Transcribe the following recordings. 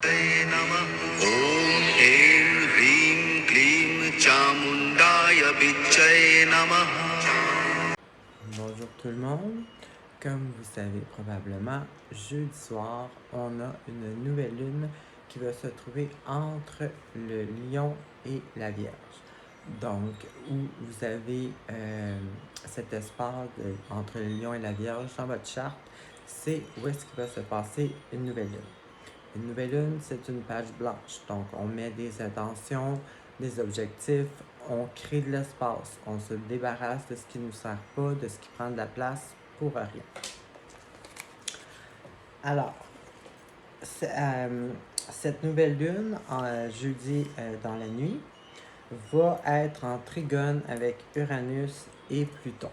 नमः ॐ ऐं ह्रीं क्लीं चामुण्डाय विच्चये नमः. Bonjour tout le monde. Comme vous savez probablement, jeudi soir, on a une nouvelle lune qui va se trouver entre le Lion et la Vierge. Donc, où vous avez cet espace entre le Lion et la Vierge dans votre charte, c'est où est-ce qu'il va se passer une nouvelle lune. Une nouvelle lune, c'est une page blanche. Donc, on met des intentions, des objectifs, on crée de l'espace. On se débarrasse de ce qui ne nous sert pas, de ce qui prend de la place pour rien. Alors, cette nouvelle lune, jeudi dans la nuit, va être en trigone avec Uranus et Pluton.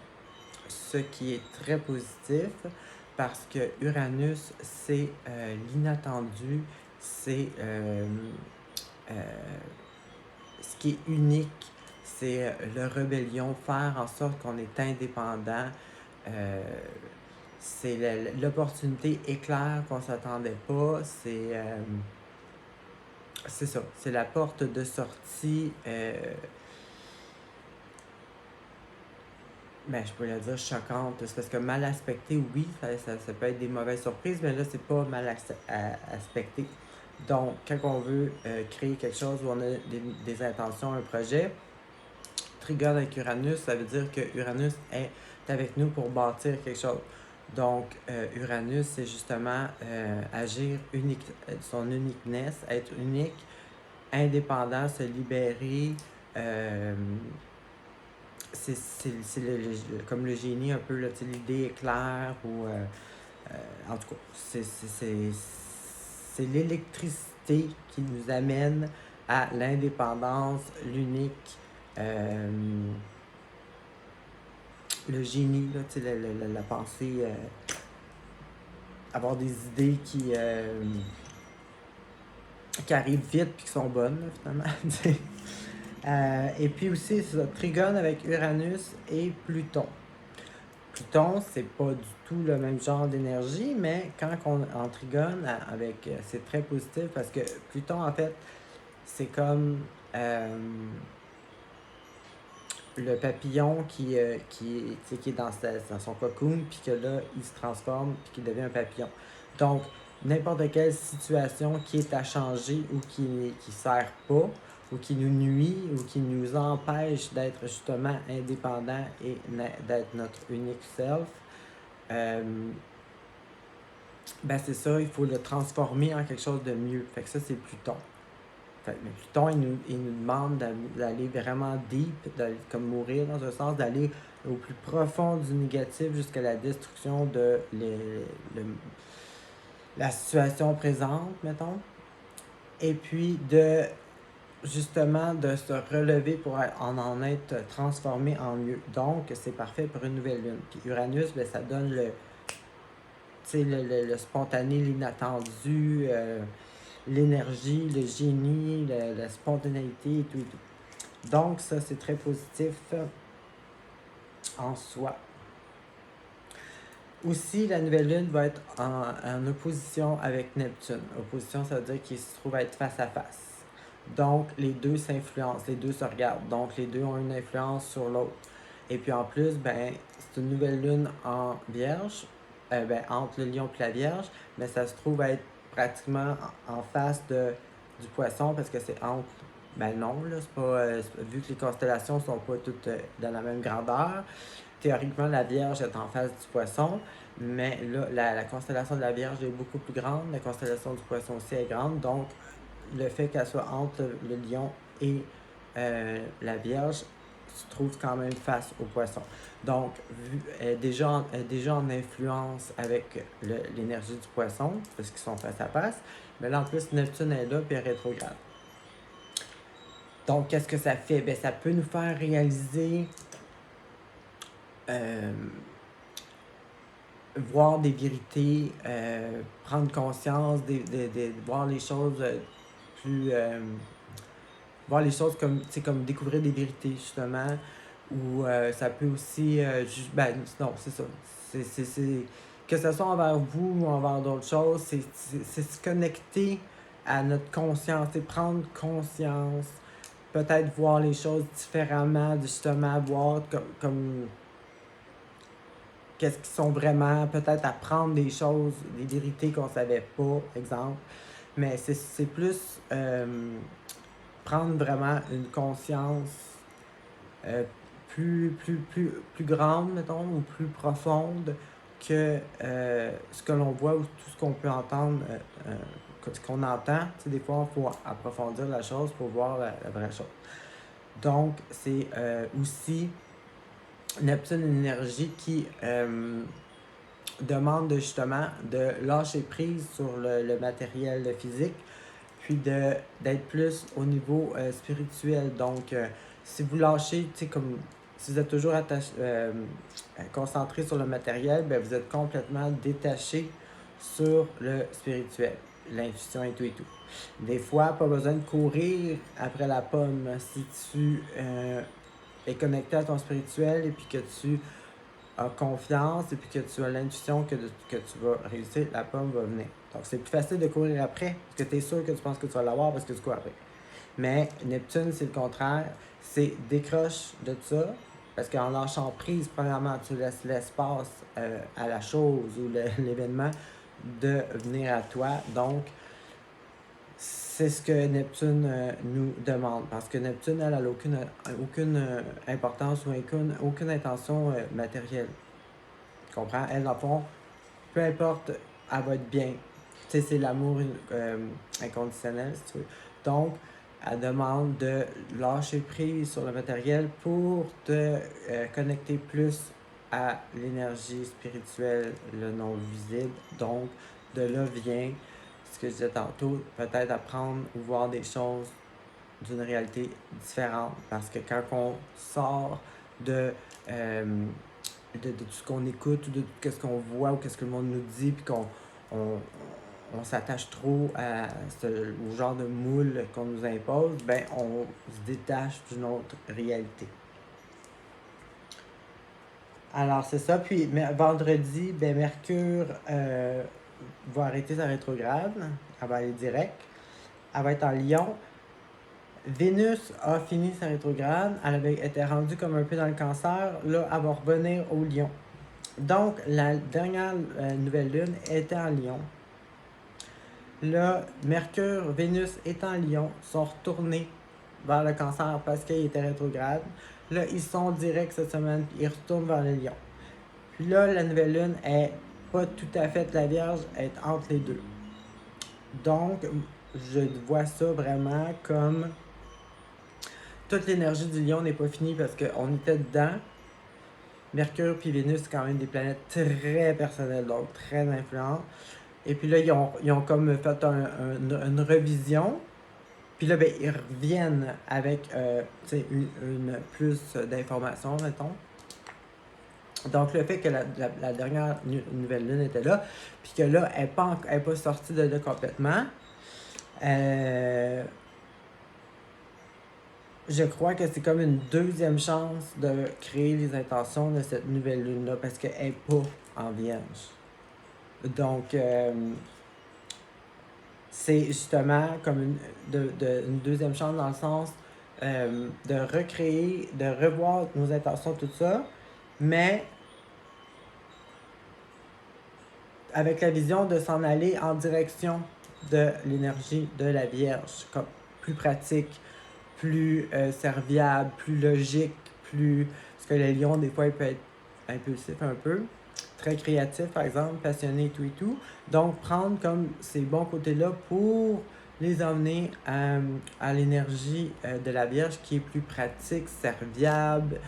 Ce qui est très positif parce que Uranus, c'est l'inattendu, c'est ce qui est unique, c'est le rébellion, faire en sorte qu'on est indépendant. C'est l'opportunité éclair qu'on ne s'attendait pas. C'est ça, c'est la porte de sortie. Je pourrais dire choquante. C'est parce que mal aspecté, oui, ça peut être des mauvaises surprises, mais là, c'est pas mal aspecté. Donc, quand on veut créer quelque chose où on a des intentions, un projet, trigone avec Uranus, ça veut dire que Uranus est avec nous pour bâtir quelque chose. Donc, Uranus, c'est justement agir unique, son uniqueness, être unique, indépendant, se libérer. C'est comme le génie un peu, l'idée est claire ou en tout cas, c'est l'électricité qui nous amène à l'indépendance, l'unique, le génie, là, la pensée, avoir des idées qui arrivent vite et qui sont bonnes, là, finalement. Et puis aussi, c'est ça, trigone avec Uranus et Pluton. Pluton, c'est pas du tout le même genre d'énergie, mais quand on en trigone avec, c'est très positif parce que Pluton, en fait, c'est comme le papillon qui est dans son cocoon, puis que là, il se transforme, puis qu'il devient un papillon. Donc, n'importe quelle situation qui est à changer ou qui ne sert pas, ou qui nous nuit, ou qui nous empêche d'être justement indépendant et d'être notre unique self, c'est ça, il faut le transformer en quelque chose de mieux. Fait que ça, c'est Pluton. Mais Pluton, il nous demande d'aller vraiment deep, comme mourir dans un sens, d'aller au plus profond du négatif jusqu'à la destruction de la situation présente, mettons. Et puis justement de se relever pour en être transformé en mieux. Donc, c'est parfait pour une nouvelle lune. Puis Uranus, ça donne le spontané, l'inattendu, l'énergie, le génie, la spontanéité et tout et tout. Donc, ça, c'est très positif en soi. Aussi, la nouvelle lune va être en opposition avec Neptune. Opposition, ça veut dire qu'il se trouve à être face à face. Donc, les deux s'influencent, les deux se regardent. Donc, les deux ont une influence sur l'autre. Et puis, en plus, c'est une nouvelle lune en Vierge, entre le Lion et la Vierge, mais ça se trouve à être pratiquement en face du Poisson parce que c'est entre. Non, là, c'est pas. Vu que les constellations sont pas toutes dans la même grandeur, théoriquement, la Vierge est en face du Poisson, mais là, la constellation de la Vierge est beaucoup plus grande, la constellation du Poisson aussi est grande, donc le fait qu'elle soit entre le Lion et la Vierge se trouve quand même face au Poisson. Donc, déjà en influence avec l'énergie du Poisson, parce qu'ils sont face à face, mais là, en plus, Neptune est là, puis elle est rétrograde. Donc, qu'est-ce que ça fait? Ça peut nous faire réaliser, voir des vérités, prendre conscience, voir les choses plus... voir les choses comme découvrir des vérités, justement, ou ça peut aussi... non, c'est ça. C'est que ce soit envers vous ou envers d'autres choses, c'est se connecter à notre conscience, et prendre conscience, peut-être voir les choses différemment, justement, voir comme qu'est-ce qui sont vraiment, peut-être apprendre des choses, des vérités qu'on savait pas, exemple. Mais c'est plus prendre vraiment une conscience euh, plus grande, mettons, ou plus profonde que ce que l'on voit ou tout ce qu'on peut entendre, ce qu'on entend. Tu sais, des fois, il faut approfondir la chose pour voir la vraie chose. Donc, c'est aussi Neptune, une énergie qui demande justement de lâcher prise sur le matériel physique, puis d'être plus au niveau spirituel. Donc, si vous lâchez, tu sais, comme si vous êtes toujours concentré sur le matériel, ben, vous êtes complètement détaché sur le spirituel, l'intuition et tout et tout. Des fois, pas besoin de courir après la pomme. Si tu es connecté à ton spirituel et puis que tu as confiance et puis que tu as l'intuition que tu vas réussir, la pomme va venir. Donc, c'est plus facile de courir après parce que tu es sûr que tu penses que tu vas l'avoir parce que tu cours après. Mais Neptune, c'est le contraire. C'est décroche de ça parce qu'en lâchant prise, premièrement, tu laisses l'espace à la chose ou l'événement de venir à toi. Donc, c'est ce que Neptune nous demande. Parce que Neptune, elle n'a aucune importance ou aucune intention matérielle. Tu comprends? Elle, dans le fond, peu importe, elle va être bien. Tu sais, c'est l'amour inconditionnel, si tu veux. Donc, elle demande de lâcher prise sur le matériel pour te connecter plus à l'énergie spirituelle, le non visible. Donc, de là vient ce que je disais tantôt, peut-être apprendre ou voir des choses d'une réalité différente. Parce que quand on sort de tout ce qu'on écoute, ou de tout ce qu'on voit, ou ce que le monde nous dit, puis on s'attache trop au genre de moule qu'on nous impose, ben on se détache d'une autre réalité. Alors c'est ça, puis vendredi, ben Mercure va arrêter sa rétrograde, elle va aller direct, elle va être en Lion. Vénus a fini sa rétrograde, elle avait été rendue comme un peu dans le Cancer, là elle va revenir au Lion. Donc la dernière nouvelle lune était en Lion. Là, Mercure, Vénus est en Lion, sont retournés vers le Cancer parce qu'ils étaient rétrogrades. Là, ils sont directs cette semaine, ils retournent vers le Lion. Puis là, la nouvelle lune est pas tout à fait la Vierge, elle est entre les deux. Donc, je vois ça vraiment comme toute l'énergie du Lion n'est pas finie parce qu'on était dedans. Mercure puis Vénus, c'est quand même des planètes très personnelles, donc très influentes. Et puis là, ils ont comme fait une revision. Puis là, ben, ils reviennent avec une plus d'informations, mettons. Donc, le fait que la dernière nouvelle lune était là, puis que là, elle n'est pas sortie de là complètement, je crois que c'est comme une deuxième chance de créer les intentions de cette nouvelle lune-là, parce qu'elle n'est pas en Vierge. Donc, c'est justement comme une deuxième chance dans le sens de recréer, de revoir nos intentions, tout ça, mais avec la vision de s'en aller en direction de l'énergie de la Vierge, comme plus pratique, plus serviable, plus logique, plus... Parce que le lion, des fois, il peut être impulsif un peu, très créatif, par exemple, passionné et tout et tout. Donc, prendre comme ces bons côtés-là pour les emmener à l'énergie de la Vierge qui est plus pratique, serviable,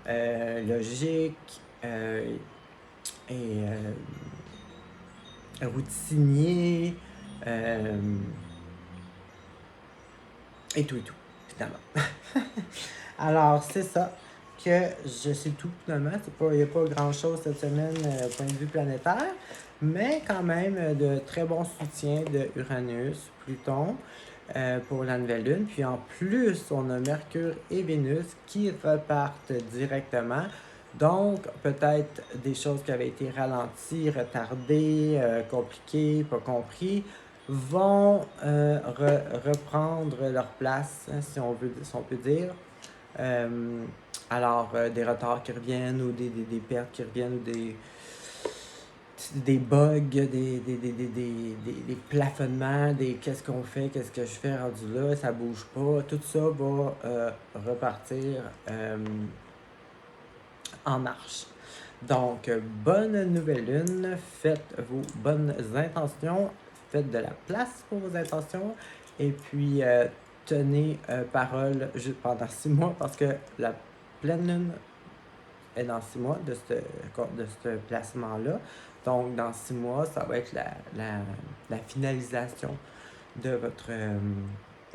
logique et routinier et tout, finalement. Alors, c'est ça que je sais tout, finalement. Il n'y a pas grand-chose cette semaine au point de vue planétaire, mais quand même de très bons soutiens de Uranus, Pluton, pour la nouvelle lune. Puis en plus, on a Mercure et Vénus qui repartent directement. Donc, peut-être des choses qui avaient été ralenties, retardées, compliquées, pas compris, vont reprendre leur place, hein, si on peut dire. Alors, des retards qui reviennent ou des pertes qui reviennent ou des bugs, des plafonnements, des qu'est-ce qu'on fait, qu'est-ce que je fais rendu là, ça bouge pas. Tout ça va repartir en marche. Donc, bonne nouvelle lune, faites vos bonnes intentions, faites de la place pour vos intentions et puis tenez parole pendant 6 mois parce que la pleine lune est dans 6 mois de ce placement-là. Donc, dans 6 mois, ça va être la finalisation de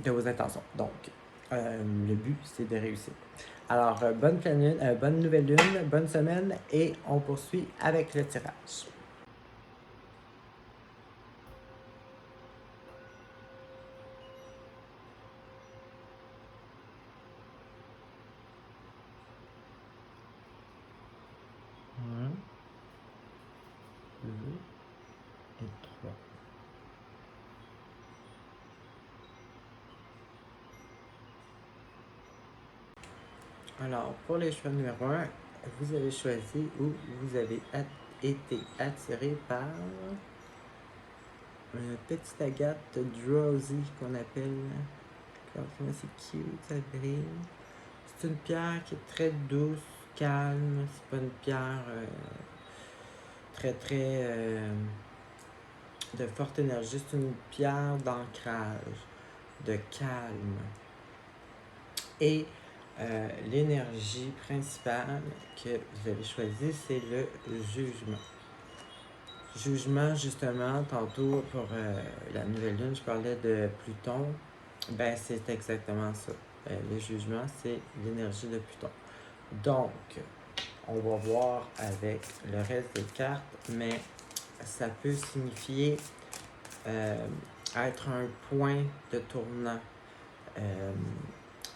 de vos intentions. Donc, le but, c'est de réussir. Alors, bonne nouvelle lune, bonne semaine et on poursuit avec le tirage. Un, deux et trois. Alors, pour les choix numéro 1, vous avez choisi ou vous avez été attiré par une petite agate Drowsy qu'on appelle. C'est cute, ça brille. C'est une pierre qui est très douce, calme. C'est pas une pierre très de forte énergie. C'est une pierre d'ancrage, de calme. Et l'énergie principale que vous avez choisie, c'est le jugement. Jugement, justement, tantôt pour la nouvelle lune, je parlais de Pluton. Ben, c'est exactement ça. Le jugement, c'est l'énergie de Pluton. Donc, on va voir avec le reste des cartes, mais ça peut signifier être un point de tournant.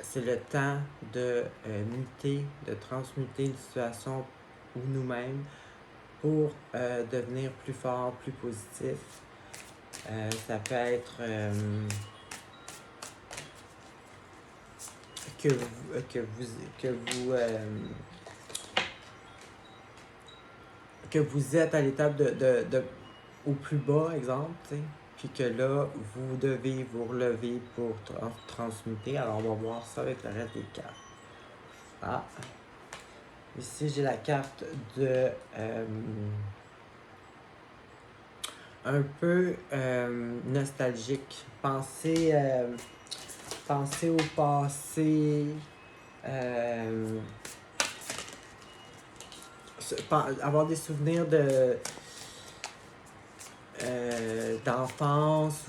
C'est le temps de muter, de transmuter une situation ou nous-mêmes pour devenir plus fort, plus positif. Ça peut être que vous êtes à l'étape au plus bas, exemple, t'sais, puis que là, vous devez vous relever pour transmuter. Alors, on va voir ça avec le reste des cartes. Ah. Ici, j'ai la carte de un peu nostalgique. Pensez au passé. Avoir des souvenirs d'enfance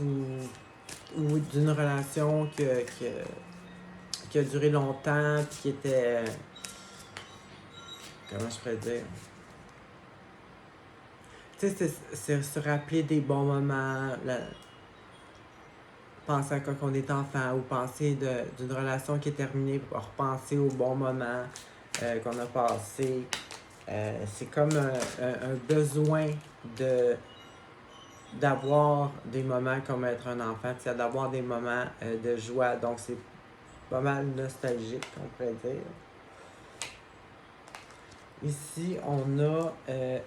ou d'une relation qui a duré longtemps, puis qui était... comment je pourrais dire? Tu sais, c'est se rappeler des bons moments, penser à quand on est enfant, ou penser d'une relation qui est terminée, pour repenser aux bons moments qu'on a passés. C'est comme un besoin d'avoir des moments comme être un enfant, d'avoir des moments de joie. Donc, c'est pas mal nostalgique, on pourrait dire. Ici, on a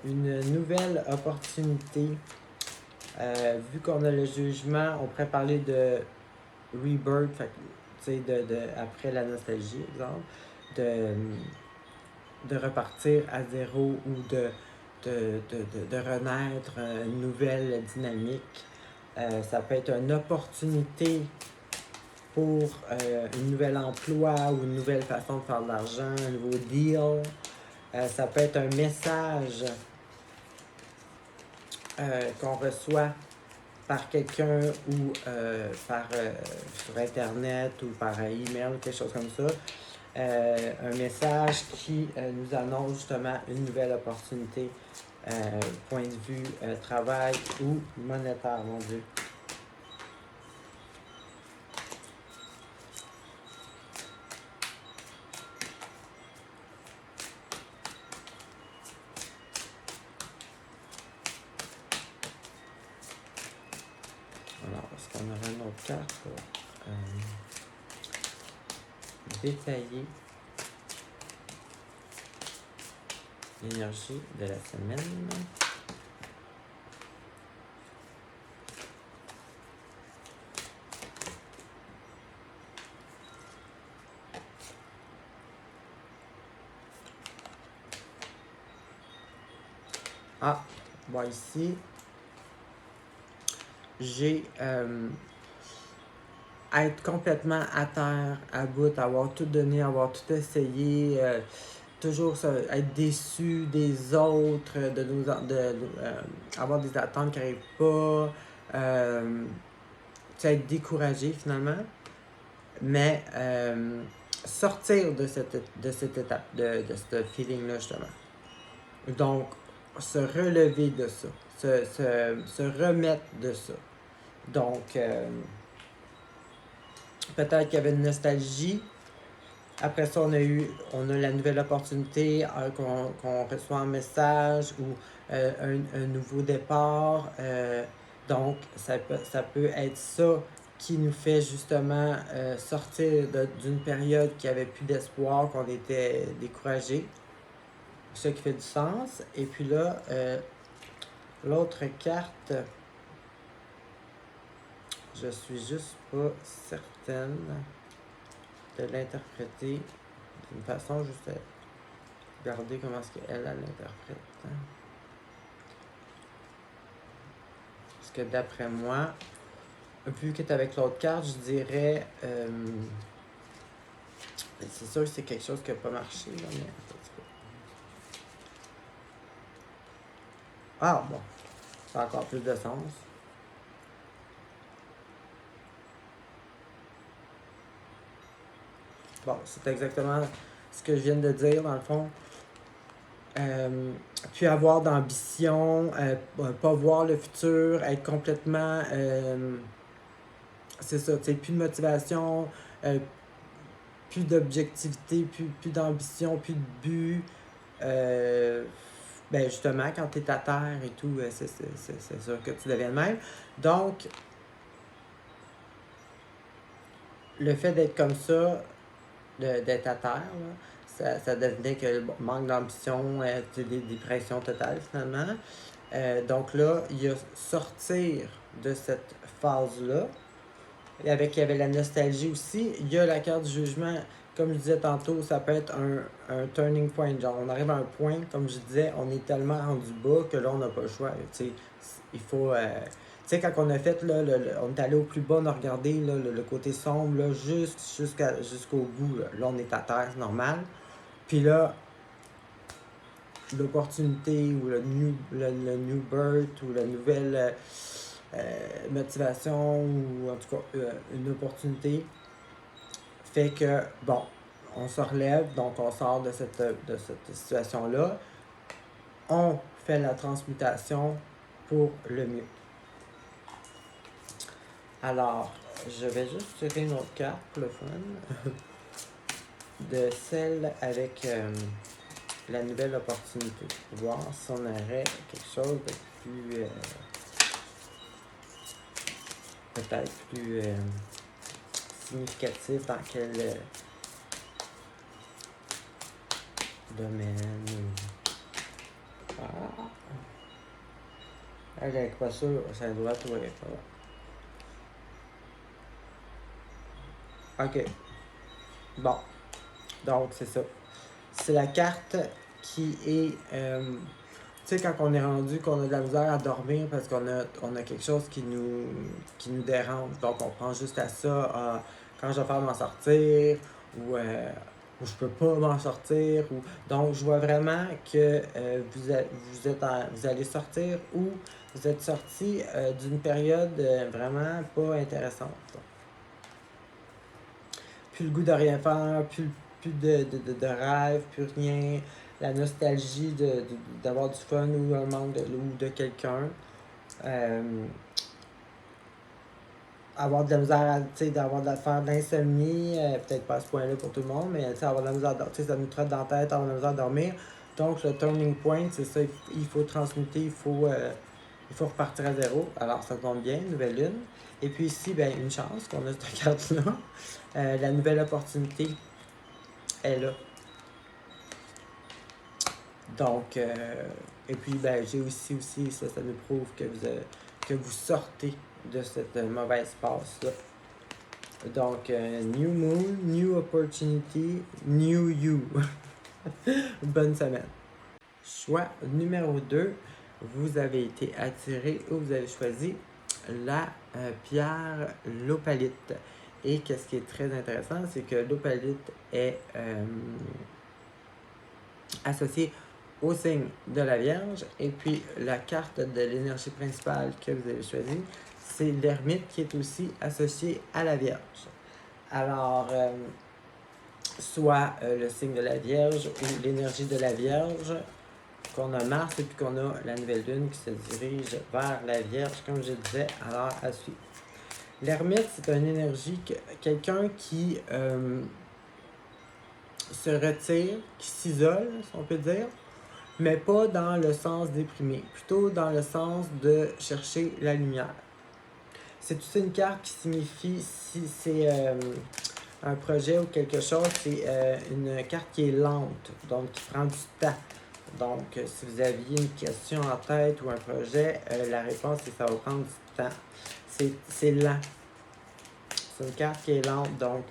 une nouvelle opportunité. Vu qu'on a le jugement, on pourrait parler de rebirth, après la nostalgie, exemple, de repartir à zéro ou de renaître, une nouvelle dynamique. Ça peut être une opportunité pour un nouvel emploi ou une nouvelle façon de faire de l'argent, un nouveau deal. Ça peut être un message qu'on reçoit par quelqu'un ou sur Internet ou par email, quelque chose comme ça. Un message qui nous annonce justement une nouvelle opportunité, point de vue travail ou monétaire, mon Dieu. Alors, carte pour détailler l'énergie de la semaine. Ah, bon, ici, j'ai être complètement à terre, à bout, avoir tout donné, avoir tout essayé, toujours être déçu des autres, avoir des attentes qui n'arrivent pas, être découragé finalement, mais sortir de cette étape, de ce feeling-là justement. Donc, se relever de ça, se remettre de ça. Donc, peut-être qu'il y avait une nostalgie. Après ça, on a la nouvelle opportunité qu'on reçoit un message ou un nouveau départ. Donc, ça peut être ça qui nous fait justement sortir d'une période qui avait plus d'espoir, qu'on était découragé. Ce qui fait du sens. Et puis là, l'autre carte, je suis juste pas certaine de l'interpréter d'une façon juste à regarder comment est-ce qu'elle l'interprète. Parce que d'après moi, vu que tu es avec l'autre carte, je dirais... c'est sûr que c'est quelque chose qui n'a pas marché, là, mais... Ah, bon. Ça a encore plus de sens. Bon, c'est exactement ce que je viens de dire, dans le fond. Puis avoir d'ambition, pas voir le futur, être complètement... c'est ça, tu sais, plus de motivation, plus d'objectivité, plus d'ambition, plus de but. Ben justement, quand tu es à terre et tout, c'est sûr que tu deviens le même. Donc, le fait d'être comme ça, d'être à terre, là, ça devenait que manque d'ambition, des pressions totales finalement. Donc là, il y a sortir de cette phase-là. Et il y avait la nostalgie aussi. Il y a la carte du jugement. Comme je disais tantôt, ça peut être un turning point. Genre, on arrive à un point, comme je disais, on est tellement rendu bas que là, on n'a pas le choix. Tu sais, il faut... tu sais, quand on a fait, là, on est allé au plus bas, on a regardé là, le côté sombre, là, jusqu'au bout. Là, on est à terre, c'est normal. Puis là, l'opportunité ou le new birth ou la nouvelle motivation ou en tout cas une opportunité fait que, bon, on se relève, donc on sort de cette situation-là. On fait la transmutation pour le mieux. Alors, je vais juste tirer une autre carte pour le fun. De celle avec la nouvelle opportunité. Voir si on aurait quelque chose de plus... peut-être plus significatif dans quel domaine. Ah! Elle est pas sûre, ça doit trouver pas. Ok. Bon. Donc, c'est ça. C'est la carte qui est... tu sais, quand on est rendu, qu'on a de la misère à dormir parce qu'on a quelque chose qui nous dérange. Donc, on prend juste à ça, quand je vais faire m'en sortir, ou je peux pas m'en sortir. Donc, je vois vraiment que vous allez sortir ou vous êtes sorti d'une période vraiment pas intéressante. Plus le goût de rien faire, plus de rêve, plus rien. La nostalgie d'avoir du fun ou un manque de quelqu'un. Avoir de la misère faire de l'insomnie, peut-être pas à ce point-là pour tout le monde, mais avoir de la misère, ça nous trotte dans la tête, avoir de la misère à dormir. Donc le turning point, c'est ça, il faut transmuter, il faut repartir à zéro. Alors ça tombe bien, nouvelle lune. Et puis ici, ben, une chance qu'on a cette carte-là. La nouvelle opportunité est là. Donc, et puis, ben, j'ai aussi, ça nous prouve que vous sortez de cette mauvaise passe-là. Donc, New Moon, New Opportunity, New You. Bonne semaine. Choix numéro 2, vous avez été attiré ou vous avez choisi la pierre l'opalite. Et qu'est-ce qui est très intéressant, c'est que l'opalite est associée au signe de la Vierge. Et puis la carte de l'énergie principale que vous avez choisie, c'est l'ermite qui est aussi associé à la Vierge. Alors, soit le signe de la Vierge ou l'énergie de la Vierge, qu'on a Mars et puis qu'on a la nouvelle lune qui se dirige vers la Vierge, comme je disais, alors à suivre. L'ermite, c'est une énergie, quelqu'un qui se retire, qui s'isole, si on peut dire, mais pas dans le sens déprimé, plutôt dans le sens de chercher la lumière. C'est aussi une carte qui signifie, si c'est un projet ou quelque chose, c'est une carte qui est lente, donc qui prend du temps. Donc, si vous aviez une question en tête ou un projet, la réponse, c'est que ça va prendre du temps. C'est lent. C'est une carte qui est lente, donc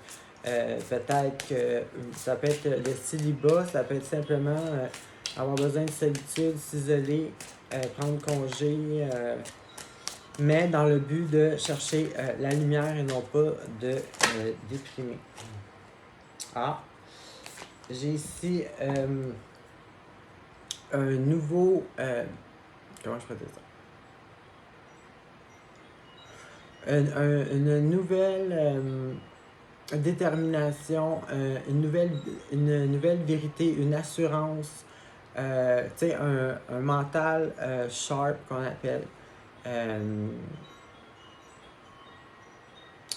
peut-être que ça peut être le célibat, ça peut être simplement avoir besoin de solitude, s'isoler, prendre congé, mais dans le but de chercher la lumière et non pas de déprimer. Ah, j'ai ici un nouveau... comment je peux dire ça? Une nouvelle détermination, une nouvelle vérité, une assurance, tu sais, un mental sharp qu'on appelle.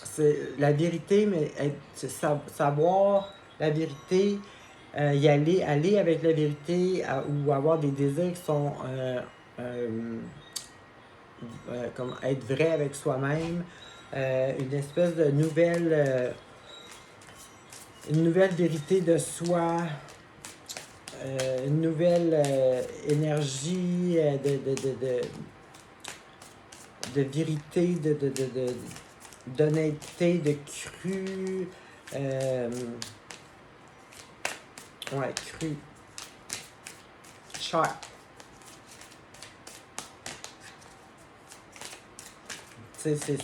C'est la vérité, mais savoir la vérité, aller avec la vérité ou avoir des désirs qui sont comme être vrai avec soi-même, une espèce de une nouvelle vérité de soi, une nouvelle énergie de vérité, d'honnêteté, de cru. Ouais, cru. Sharp. Tu sais,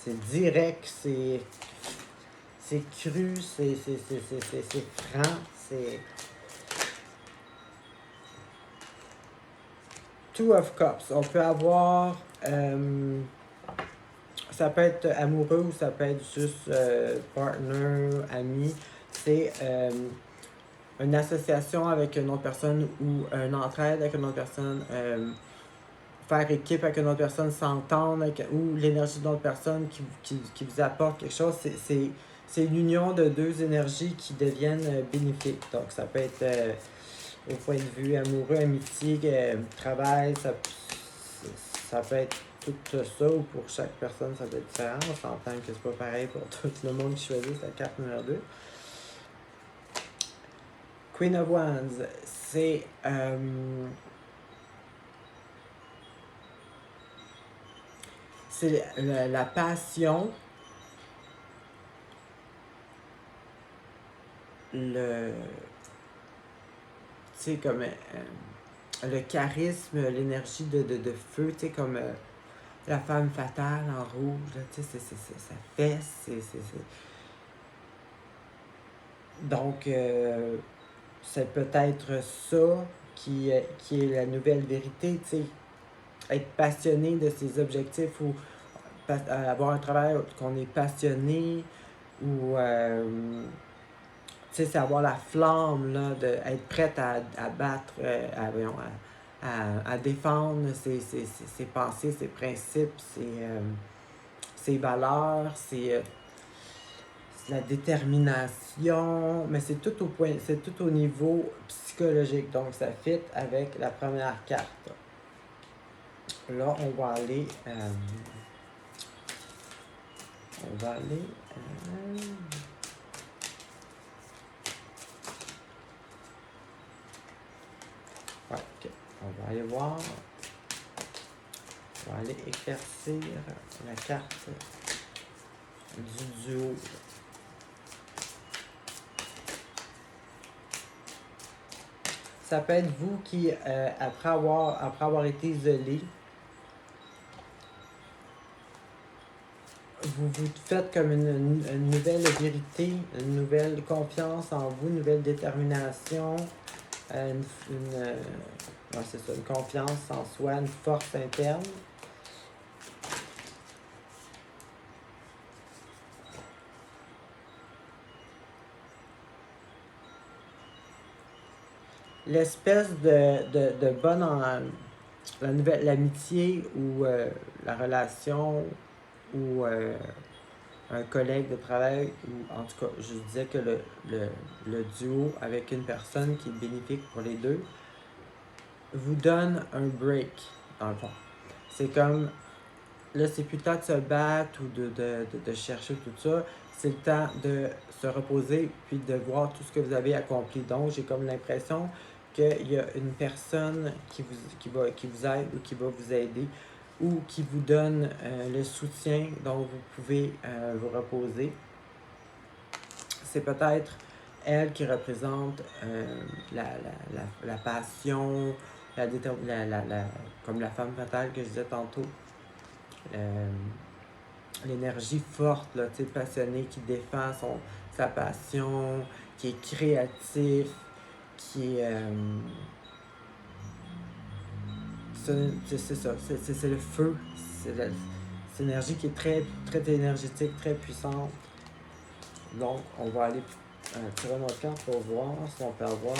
c'est direct, c'est cru, c'est franc, c'est... Two of Cups. On peut avoir... ça peut être amoureux ou ça peut être juste partner, ami. C'est une association avec une autre personne ou une entraide avec une autre personne. Faire équipe avec une autre personne, s'entendre ou l'énergie d'une autre personne qui vous apporte quelque chose. C'est l'union de deux énergies qui deviennent bénéfiques. Donc, ça peut être au point de vue amoureux, amitié, travail, ça peut être tout ça, ou pour chaque personne, ça peut être différent. On s'entend que c'est pas pareil pour tout le monde qui choisit sa carte numéro 2. Queen of Wands, c'est la passion, le... Tu sais, comme le charisme, l'énergie de feu, tu sais, comme la femme fatale en rouge, là, tu sais, ça fesse, Donc, c'est peut-être ça qui est la nouvelle vérité, tu sais, être passionné de ses objectifs ou avoir un travail qu'on est passionné ou tu sais, c'est avoir la flamme, là, être prête à battre, à défendre ses pensées, ses principes, ses valeurs, c'est la détermination, mais c'est tout au niveau psychologique. Donc, ça fit avec la première carte. Là, on va aller On va aller... ouais, ok. On va aller voir. On va aller éclaircir la carte du duo. Ça peut être vous qui, après avoir été isolé, vous vous faites comme une nouvelle vérité, une nouvelle confiance en vous, une nouvelle détermination, ouais, c'est ça, une confiance en soi, une force interne. L'espèce de bonne l'amitié ou la relation ou un collègue de travail, ou en tout cas, je disais que le duo avec une personne qui est bénéfique pour les deux vous donne un break, dans le fond. C'est comme, là, c'est plus le temps de se battre ou de chercher tout ça. C'est le temps de se reposer puis de voir tout ce que vous avez accompli. Donc, j'ai comme l'impression qu'il y a une personne qui vous aide ou qui va vous aider ou qui vous donne le soutien dont vous pouvez vous reposer. C'est peut-être elle qui représente la passion, comme la femme fatale que je disais tantôt. L'énergie forte, là, passionnée, qui défend sa passion, qui est créatif, qui est... c'est ça, c'est le feu. C'est l'énergie qui est très, très énergétique, très puissante. Donc, on va aller tirer notre carte pour voir si on peut avoir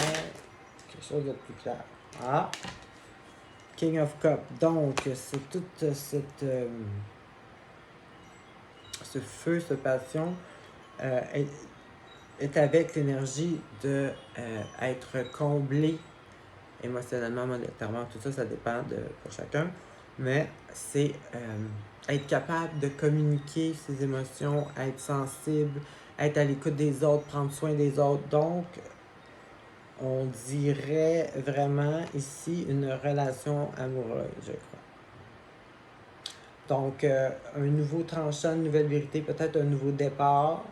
quelque chose de plus clair. Ah! King of Cup. Donc, c'est toute cette... ce feu, cette passion est avec l'énergie de être comblé émotionnellement, monétairement, tout ça, ça dépend pour chacun. Mais c'est être capable de communiquer ses émotions, être sensible, être à l'écoute des autres, prendre soin des autres. Donc, on dirait vraiment ici une relation amoureuse, je crois. Donc, un nouveau tranchant, une nouvelle vérité, peut-être un nouveau départ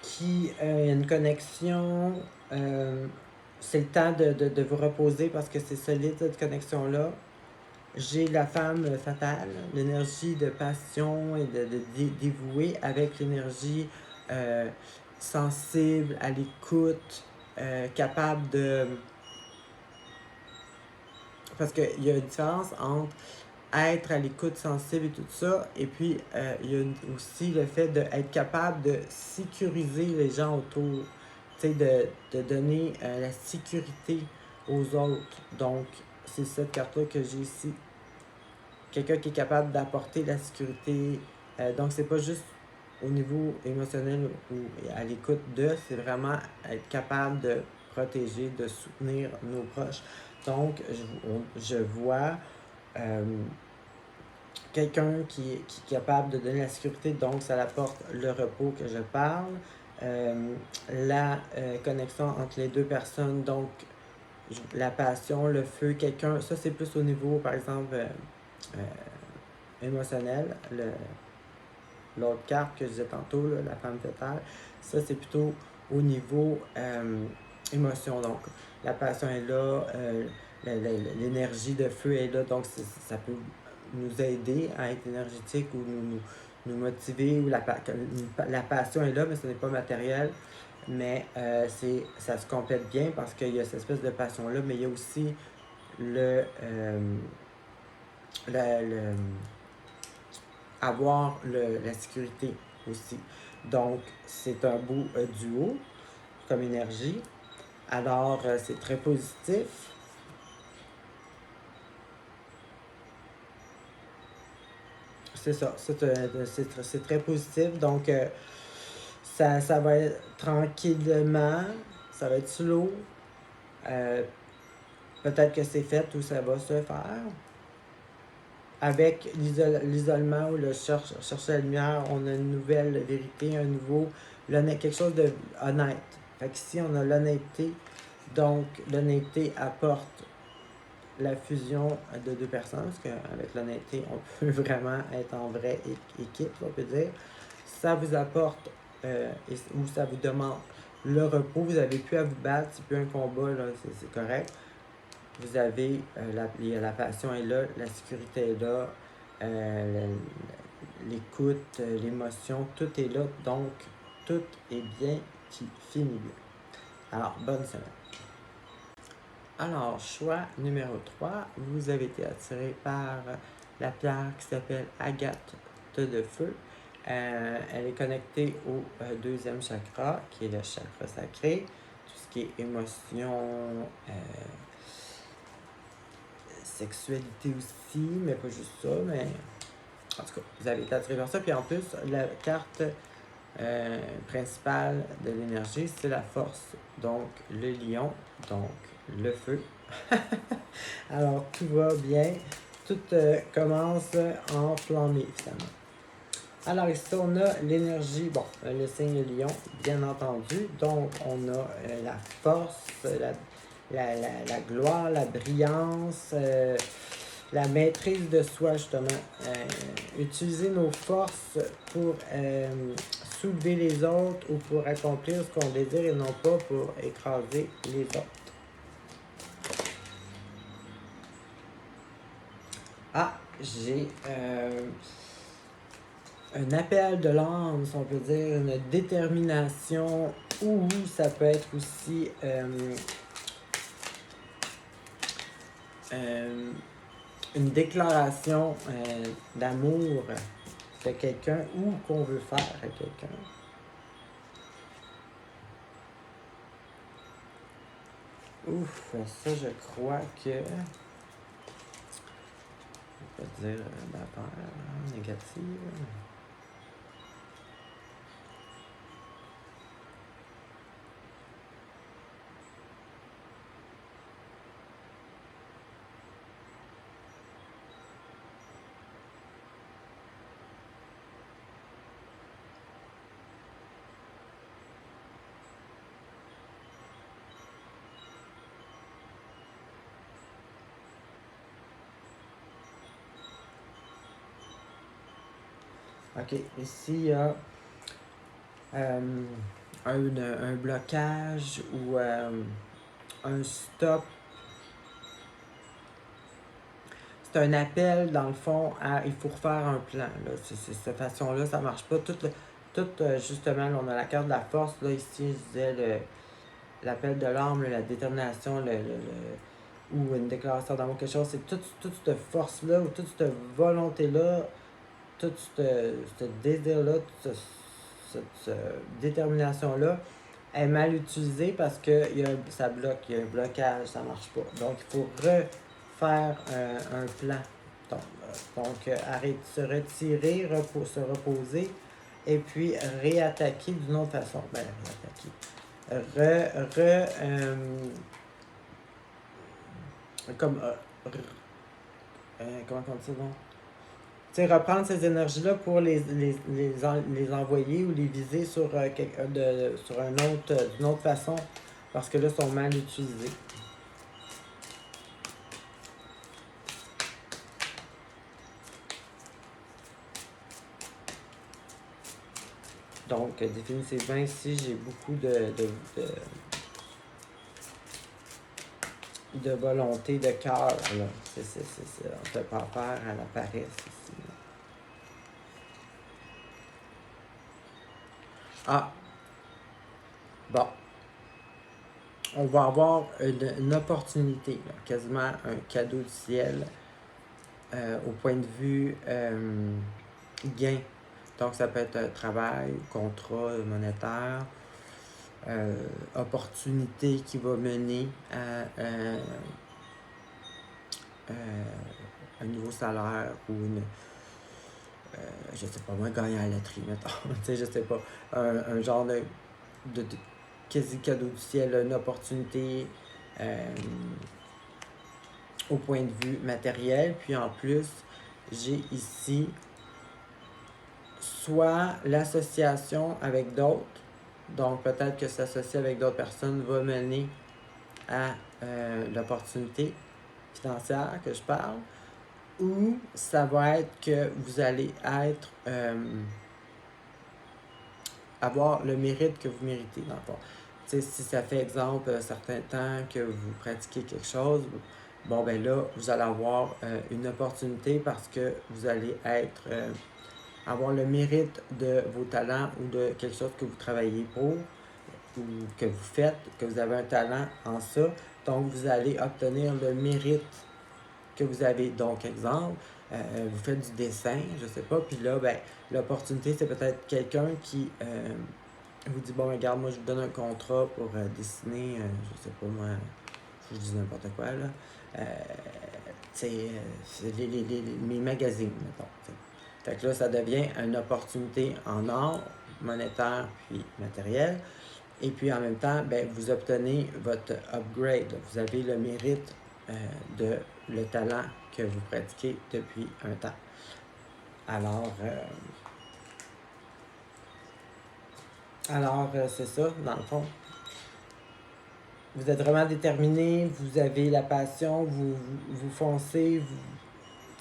qui a une connexion. C'est le temps de vous reposer parce que c'est solide cette connexion-là. J'ai la femme fatale, l'énergie de passion et de dévouer avec l'énergie sensible, à l'écoute, capable de... Parce qu'il y a une différence entre être à l'écoute sensible et tout ça, et puis il y a aussi le fait d'être capable de sécuriser les gens autour, tu sais, de donner la sécurité aux autres. Donc, c'est cette carte-là que j'ai ici. Quelqu'un qui est capable d'apporter la sécurité. Donc, c'est pas juste au niveau émotionnel ou à l'écoute de, c'est vraiment être capable de protéger, de soutenir nos proches. Donc, je vois quelqu'un qui est capable de donner la sécurité, donc ça apporte le repos que je parle. La connexion entre les deux personnes, donc la passion, le feu, quelqu'un, ça c'est plus au niveau, par exemple, émotionnel. L'autre carte que je disais tantôt, là, la femme fatale, ça c'est plutôt au niveau émotion. Donc, la passion est là, l'énergie de feu est là, donc ça peut nous aider à être énergétique ou nous motiver. Ou la passion est là, mais ce n'est pas matériel. Mais ça se complète bien parce qu'il y a cette espèce de passion-là, mais il y a aussi avoir la sécurité aussi. Donc, c'est un beau duo comme énergie. Alors, c'est très positif. C'est ça, c'est très positif. Donc, ça va être tranquillement, ça va être slow. Peut-être que c'est fait ou ça va se faire. avec l'isolement ou le chercher la lumière, on a une nouvelle vérité, quelque chose de honnête. Fait qu'ici, on a l'honnêteté. Donc, l'honnêteté apporte la fusion de deux personnes, parce qu'avec l'honnêteté, on peut vraiment être en vraie équipe, on peut dire. Ça vous apporte, ou ça vous demande le repos, vous n'avez plus à vous battre, c'est plus un combat, là, c'est correct. Vous avez, la passion est là, la sécurité est là, l'écoute, l'émotion, tout est là, donc tout est bien qui finit bien. Alors, bonne semaine. Alors, choix numéro 3, vous avez été attiré par la pierre qui s'appelle Agate de feu. Elle est connectée au deuxième chakra, qui est le chakra sacré, tout ce qui est émotion, sexualité aussi, mais pas juste ça, mais en tout cas, vous avez été attiré par ça. Puis en plus, la carte principale de l'énergie, c'est la force. Donc, le lion, donc le feu. Alors, tout va bien. Tout commence à enflammer, finalement. Alors, ici, on a l'énergie, bon, le signe lion, bien entendu. Donc, on a la force, la gloire, la brillance, la maîtrise de soi, justement. Utiliser nos forces pour soulever les autres ou pour accomplir ce qu'on désire et non pas pour écraser les autres. Ah, j'ai un appel de l'âme, si on peut dire, une détermination, ou ça peut être aussi une déclaration d'amour de quelqu'un ou qu'on veut faire à quelqu'un. Ouf, ça je crois que... Je vais pas dire d'affaires négatives. Ok, ici il y a un blocage ou un stop. C'est un appel, dans le fond, à il faut refaire un plan. Là. Cette façon-là, ça marche pas. Justement, là, on a la carte de la force. Là, ici, je disais l'appel de l'âme, la détermination, ou une déclaration d'amour, quelque chose. C'est toute cette force-là, ou toute cette volonté-là, tout ce désir-là, cette détermination-là est mal utilisée parce que ça bloque, il y a un blocage, ça marche pas. Donc, il faut refaire un plan. Donc, se retirer, se reposer, et puis réattaquer d'une autre façon. Ben, réattaquer. Comment on dit ça, donc? Tu sais, reprendre ces énergies-là pour les envoyer ou les viser sur d'une autre façon, parce que là, ils sont mal utilisés. Donc, définitivement, ici, j'ai beaucoup de volonté, de cœur, là. On ne peut pas faire à la paresse ici. Là. Ah! Bon. On va avoir une opportunité, là, quasiment un cadeau du ciel, au point de vue gain. Donc, ça peut être travail, contrat monétaire, opportunité qui va mener à un nouveau salaire ou je sais pas moi, gagner à la loterie, mettons. Tu sais, je sais pas, un genre de quasi cadeau du ciel, une opportunité au point de vue matériel, puis en plus, j'ai ici soit l'association avec d'autres, donc peut-être que s'associer avec d'autres personnes va mener à l'opportunité financière que je parle, ou ça va être que vous allez être avoir le mérite que vous méritez dans le fond. Tu sais, si ça fait exemple un certain temps que vous pratiquez quelque chose, bon ben là, vous allez avoir une opportunité parce que vous allez être avoir le mérite de vos talents ou de quelque chose que vous travaillez pour ou que vous faites, que vous avez un talent en ça. Donc, vous allez obtenir le mérite que vous avez. Donc, exemple, vous faites du dessin, je sais pas, puis là, ben, l'opportunité, c'est peut-être quelqu'un qui vous dit, bon, regarde, moi, je vous donne un contrat pour dessiner, je sais pas, moi, je dis n'importe quoi, là. C'est mes magazines, mettons. T'sais. Fait que là, ça devient une opportunité en or, monétaire puis matériel. Et puis en même temps, ben, vous obtenez votre upgrade. Vous avez le mérite de le talent que vous pratiquez depuis un temps. Alors, c'est ça, dans le fond. Vous êtes vraiment déterminé, vous avez la passion, vous foncez,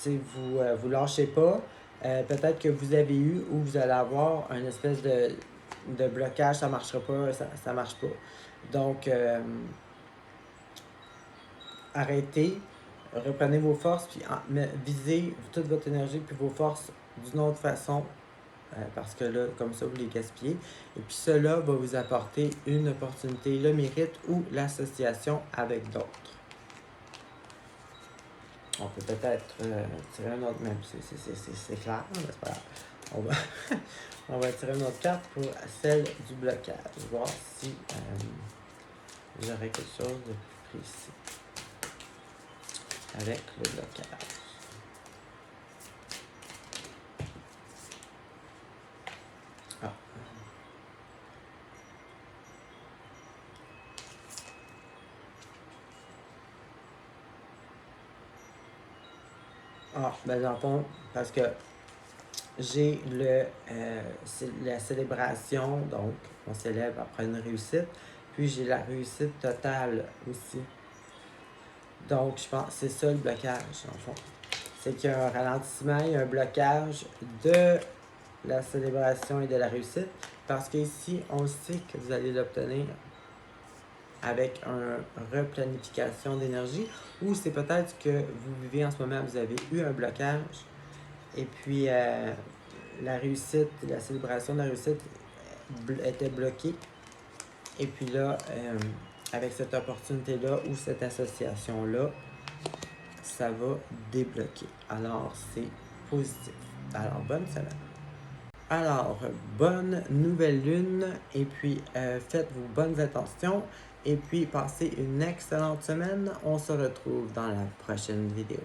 vous lâchez pas. Peut-être que vous avez eu ou vous allez avoir une espèce de blocage, ça marchera pas, ça marche pas. Donc, arrêtez, reprenez vos forces, puis visez toute votre énergie puis vos forces d'une autre façon, parce que là, comme ça, vous les gaspillez. Et puis cela va vous apporter une opportunité, le mérite ou l'association avec d'autres. On peut peut-être tirer un autre, même si c'est clair, mais c'est pas grave. On va, on va tirer une autre carte pour celle du blocage. Voir si j'aurais quelque chose de plus précis avec le blocage. Ah. Ah, ben dans le fond, parce que j'ai la célébration, donc on célèbre après une réussite, puis j'ai la réussite totale aussi. Donc je pense que c'est ça le blocage, dans le fond. C'est qu'il y a un ralentissement, il y a un blocage de la célébration et de la réussite, parce qu'ici, on sait que vous allez l'obtenir avec une replanification d'énergie, ou c'est peut-être que vous vivez en ce moment, vous avez eu un blocage, et puis la réussite, la célébration de la réussite était bloquée, et puis là, avec cette opportunité-là ou cette association-là, ça va débloquer. Alors, c'est positif. Alors, bonne semaine. Alors, bonne nouvelle lune et puis faites vos bonnes intentions et puis passez une excellente semaine. On se retrouve dans la prochaine vidéo.